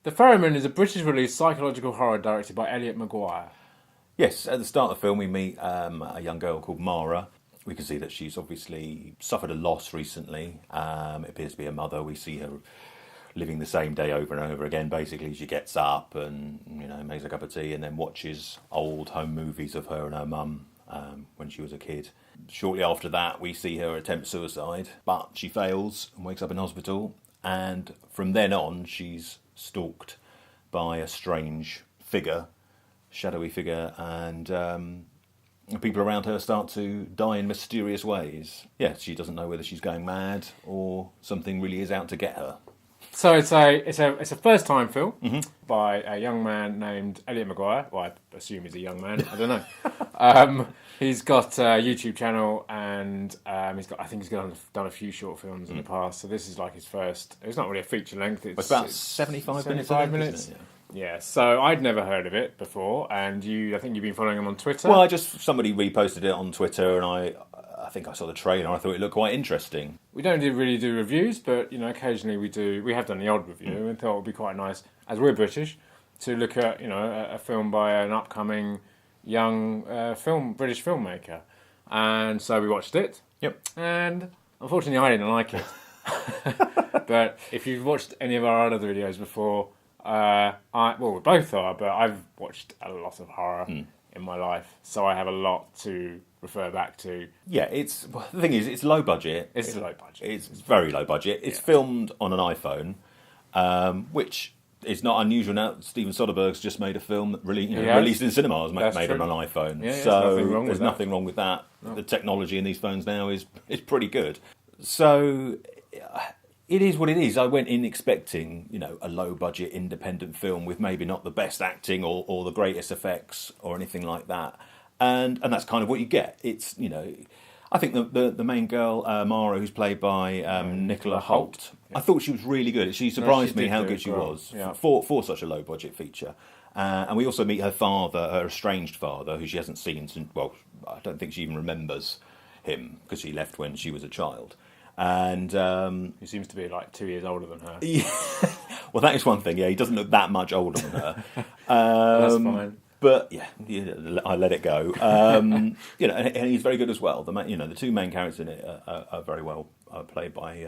The Ferryman is a British-released psychological horror directed by Elliot Maguire. Yes, at the start of the film we meet a young girl called Mara. We can see that she's obviously suffered a loss recently. It appears to be her mother. We see her living the same day over and over again. Basically, she gets up and makes a cup of tea and then watches old home movies of her and her mum when she was a kid. Shortly after that, we see her attempt suicide, but she fails and wakes up in hospital. And from then on, she's stalked by a strange figure, shadowy figure, and people around her start to die in mysterious ways. Yeah, she doesn't know whether she's going mad or something really is out to get her. So it's a first time film by a young man named Elliot Maguire. Well, I assume he's a young man. I don't know. He's got a YouTube channel and I think he's done a few short films in the past. So this is like his first. It's not really a feature length. It's about 75 minutes. 75 minutes. Yeah, so I'd never heard of it before, and I think you've been following him on Twitter. Well, somebody reposted it on Twitter, and I think I saw the trailer. I thought it looked quite interesting. We don't really do reviews, but occasionally we do. We have done the odd review, and thought it would be quite nice, as we're British, to look at a film by an upcoming young British filmmaker. And so we watched it. Yep. And unfortunately, I didn't like it. But if you've watched any of our other videos before, we both are, but I've watched a lot of horror in my life, so I have a lot to refer back to. Yeah, the thing is, it's low budget. It's low budget. It's very low budget. It's filmed on an iPhone, which is not unusual now. Steven Soderbergh's just made a film that released in cinemas, made on an iPhone. Yeah, so there's nothing wrong with that. No. The technology in these phones now is pretty good. So it is what it is. I went in expecting, a low-budget independent film with maybe not the best acting or the greatest effects or anything like that, and that's kind of what you get. It's I think the main girl Mara, who's played by Nicola Hoult, I thought she was really good. She surprised me how good she was for such a low-budget feature. And we also meet her father, her estranged father, who she hasn't seen since. Well, I don't think she even remembers him because he left when she was a child. And he seems to be like 2 years older than her. Yeah. Well, that is one thing. Yeah, he doesn't look that much older than her. That's fine. But I let it go. And he's very good as well. The two main characters in it are very well played by.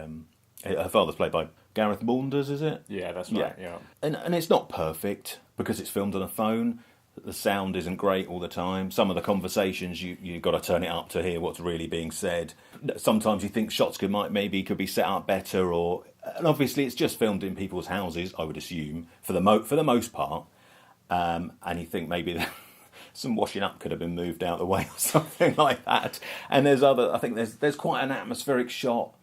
Her father's played by Gareth Maunders, is it? Yeah, that's right. Yeah. And it's not perfect because it's filmed on a phone. The sound isn't great all the time. Some of the conversations you've got to turn it up to hear what's really being said. Sometimes you think shots could be set up better, and obviously it's just filmed in people's houses, I would assume, for the most part. And you think maybe some washing up could have been moved out of the way or something like that. And there's quite an atmospheric shot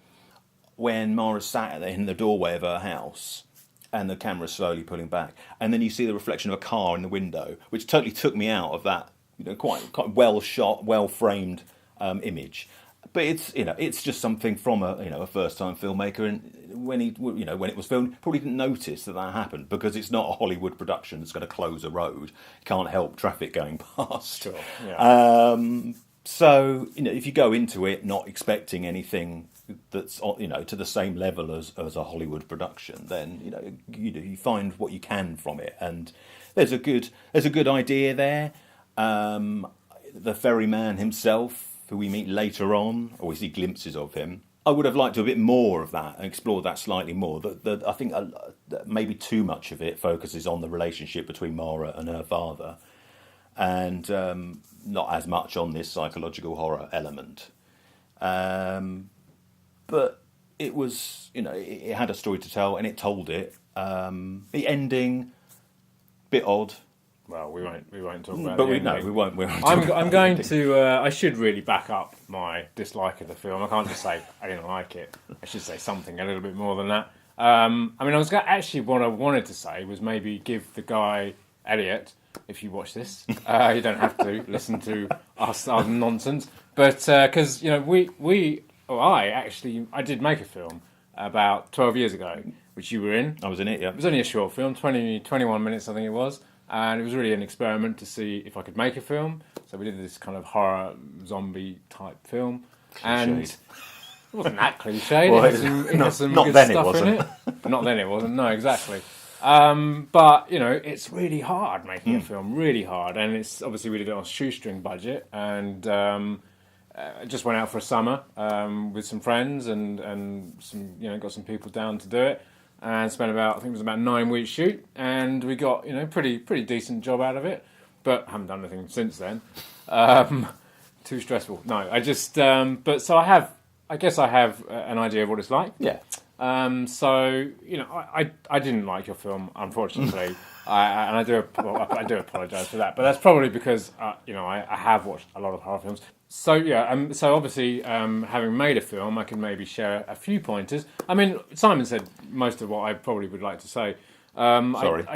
when Mara's sat in the doorway of her house, and the camera's slowly pulling back, and then you see the reflection of a car in the window, which totally took me out of that, quite well shot, well framed image. But it's just something from a first time filmmaker, and when it was filmed, probably didn't notice that happened because it's not a Hollywood production that's going to close a road. You can't help traffic going past. Sure. Yeah. So if you go into it not expecting anything that's to the same level as a Hollywood production, then you find what you can from it, and there's a good idea there. The ferryman himself, who we meet later on, or we see glimpses of him, I would have liked a bit more of that and explored that slightly more. I think maybe too much of it focuses on the relationship between Mara and her father, and not as much on this psychological horror element. But it was, it had a story to tell, and it told it. The ending, bit odd. Well, we won't talk about. But we won't. I'm going to. I should really back up my dislike of the film. I can't just say I didn't like it. I should say something a little bit more than that. What I wanted to say was maybe give the guy Elliot, if you watch this, you don't have to listen to our nonsense. But because I did make a film about 12 years ago, which you were in. I was in it, yeah. It was only a short film, 21 minutes, I think it was. And it was really an experiment to see if I could make a film. So we did this kind of horror zombie type film. Cliched. And it wasn't that cliche. Well, it had some good stuff in it. But not then it wasn't, no, exactly. But, it's really hard making a film, really hard. And it's obviously really done on a shoestring budget. And I just went out for a summer with some friends and some, got some people down to do it. And spent I think it was about 9 weeks shoot. And we got, pretty decent job out of it. But haven't done anything since then. Too stressful. No, I just... but so I guess I have an idea of what it's like. Yeah. So I didn't like your film, unfortunately, and I do apologise for that. But that's probably because I have watched a lot of horror films. So yeah, so obviously, having made a film, I can maybe share a few pointers. I mean, Simon said most of what I probably would like to say. Sorry,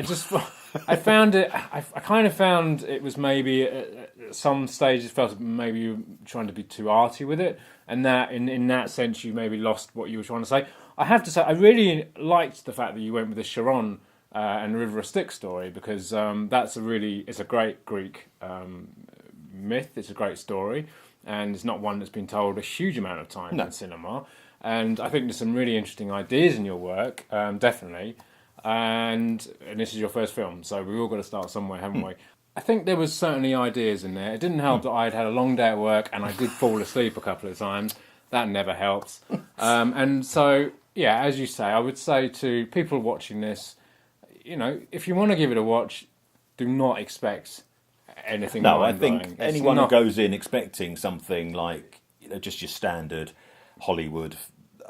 I found it. I kind of found it was maybe at some stages felt maybe you were trying to be too arty with it, and that in that sense you maybe lost what you were trying to say. I have to say I really liked the fact that you went with the Chiron and the River of Styx story because it's a great Greek myth. It's a great story, and it's not one that's been told a huge amount of time in cinema. And I think there's some really interesting ideas in your work, definitely. And this is your first film, so we've all got to start somewhere, haven't we? I think there was certainly ideas in there. It didn't help that I'd had a long day at work and I did fall asleep a couple of times. That never helps. And so, yeah, as you say, I would say to people watching this, if you want to give it a watch, do not expect anything. No, I think anyone who goes in expecting something like just your standard Hollywood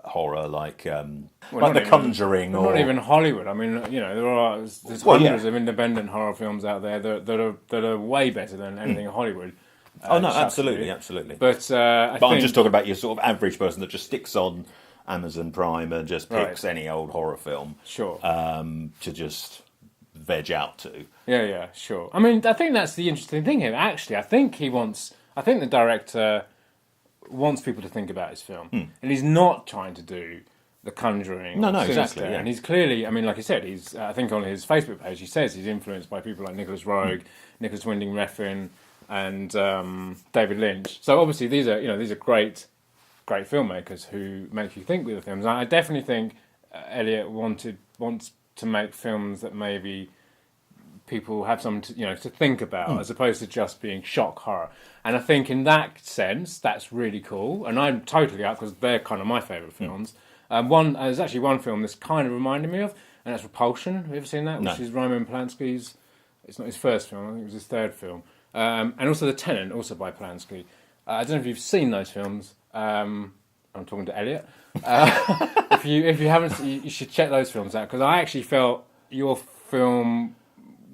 horror, like The Conjuring, or not even Hollywood. I mean, there's hundreds of independent horror films out there that are way better than anything in Hollywood. Oh no, absolutely. But I'm just talking about your sort of average person that just sticks on Amazon Prime and just picks any old horror film, sure, to just veg out to. Yeah, sure. I mean, I think that's the interesting thing here. Actually, I think the director wants people to think about his film, and he's not trying to do The Conjuring. No, exactly. Yeah. And he's clearly, I mean, like I said, he's. I think on his Facebook page he says he's influenced by people like Nicholas Roeg, Nicholas Winding Refn, and David Lynch. So obviously these are great filmmakers who make you think with the films. I definitely think Elliot wants to make films that maybe people have something to think about, as opposed to just being shock horror. And I think in that sense, that's really cool. And I'm totally up because they're kind of my favourite films. There's actually one film this kind of reminded me of, and that's Repulsion. Have you ever seen that? No. Which is Roman Polanski's. It's not his first film. I think it was his third film. And also The Tenant, also by Polanski. I don't know if you've seen those films. I'm talking to Elliot. If you haven't, you should check those films out because I actually felt your film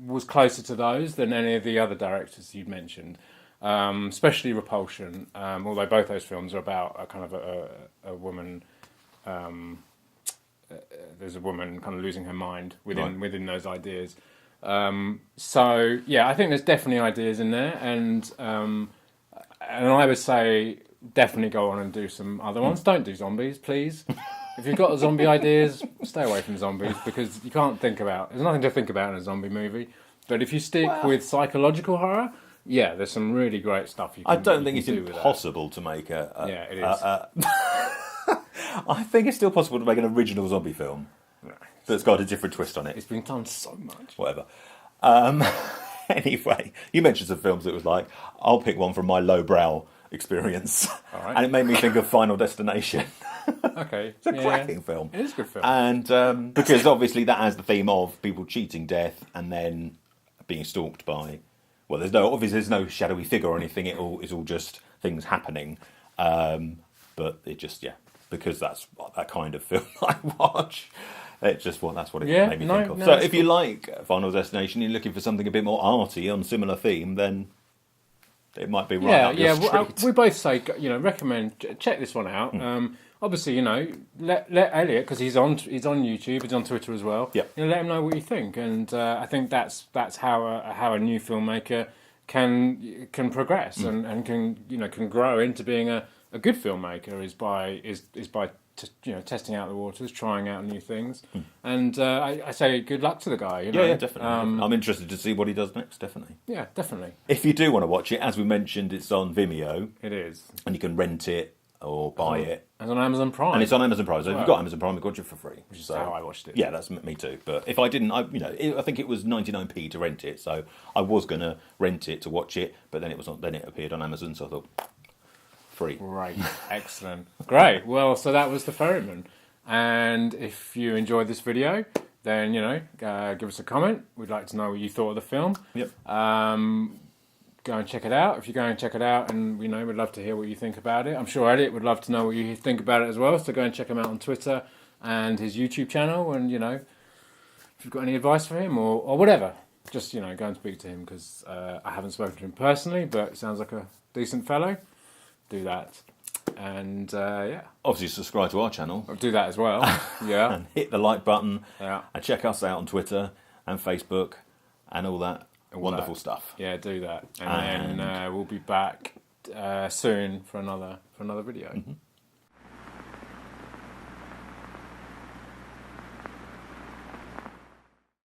was closer to those than any of the other directors you'd mentioned, especially Repulsion. Although both those films are about a kind of a woman. There's a woman kind of losing her mind within those ideas. So yeah, I think there's definitely ideas in there, and I would say definitely go on and do some other ones. Don't do zombies, please. If you've got zombie ideas, stay away from zombies because you can't think about. There's nothing to think about in a zombie movie. But if you stick with psychological horror, yeah, there's some really great stuff you can. I don't think it's do impossible to make yeah, it is. I think it's still possible to make an original zombie film that's got a different twist on it. It's been done so much. Whatever. Anyway, you mentioned some films that was like, I'll pick one from my lowbrow experience. All right. And it made me think of Final Destination. Okay. It's a cracking film. It is a good film. And because obviously that has the theme of people cheating death and then being stalked by... Well, there's no shadowy figure or anything. It's all just things happening. But it just, because that's that kind of film I watch. That's what it made me think of. So if you like Final Destination, you're looking for something a bit more arty on similar theme, then it might be right up your street. We both say, recommend, check this one out. Obviously, let Elliot, because he's on YouTube, he's on Twitter as well. Yeah. Let him know what you think, and I think that's how a new filmmaker can progress and can grow into being a good filmmaker is by testing out the waters, trying out new things, and I say good luck to the guy. Yeah, definitely. I'm interested to see what he does next. Definitely. Yeah, definitely. If you do want to watch it, as we mentioned, it's on Vimeo. It is, and you can rent it or buy it. It's on Amazon Prime. And it's on Amazon Prime. So if you've got Amazon Prime, we've got you for free. Which is how I watched it. Yeah, that's me too. But if I didn't, I think it was 99p to rent it. So I was going to rent it to watch it, but then it appeared on Amazon. So I thought, free. Great, excellent, great. Well, so that was the Ferryman. And if you enjoyed this video, then give us a comment. We'd like to know what you thought of the film. Yep. Go and check it out. If you go and check it out, and we'd love to hear what you think about it. I'm sure Elliot would love to know what you think about it as well. So go and check him out on Twitter and his YouTube channel. And if you've got any advice for him or whatever, just go and speak to him, because I haven't spoken to him personally, but he sounds like a decent fellow. Do that, and Obviously, subscribe to our channel. I'll do that as well. Yeah, And hit the like button. Yeah. And check us out on Twitter and Facebook and all that wonderful stuff. Yeah, do that, and then we'll be back soon for another video. Mm-hmm.